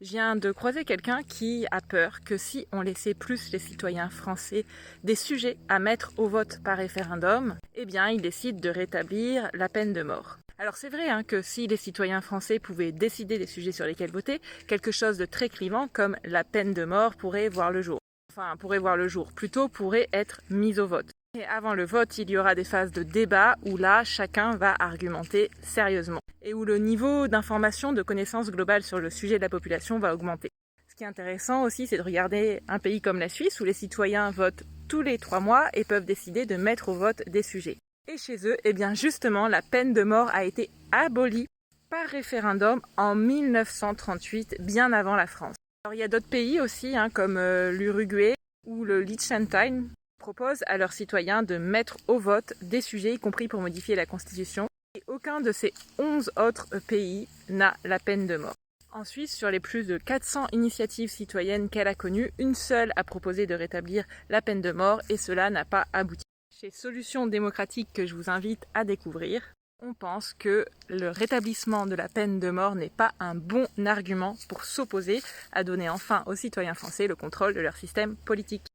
Je viens de croiser quelqu'un qui a peur que si on laissait plus les citoyens français des sujets à mettre au vote par référendum, eh bien il décide de rétablir la peine de mort. Alors c'est vrai que si les citoyens français pouvaient décider des sujets sur lesquels voter, quelque chose de très clivant comme la peine de mort pourrait voir le jour. Enfin, pourrait voir le jour, plutôt pourrait être mise au vote. Et avant le vote, il y aura des phases de débat où là, chacun va argumenter sérieusement et où le niveau d'information, de connaissance globale sur le sujet de la population va augmenter. Ce qui est intéressant aussi, c'est de regarder un pays comme la Suisse où les citoyens votent tous les 3 mois et peuvent décider de mettre au vote des sujets. Et chez eux, eh bien justement, la peine de mort a été abolie par référendum en 1938, bien avant la France. Alors il y a d'autres pays aussi, comme l'Uruguay ou le Liechtenstein, proposent à leurs citoyens de mettre au vote des sujets, y compris pour modifier la Constitution. Et aucun de ces 11 autres pays n'a la peine de mort. En Suisse, sur les plus de 400 initiatives citoyennes qu'elle a connues, une seule a proposé de rétablir la peine de mort et cela n'a pas abouti. Chez Solutions démocratiques que je vous invite à découvrir, on pense que le rétablissement de la peine de mort n'est pas un bon argument pour s'opposer à donner enfin aux citoyens français le contrôle de leur système politique.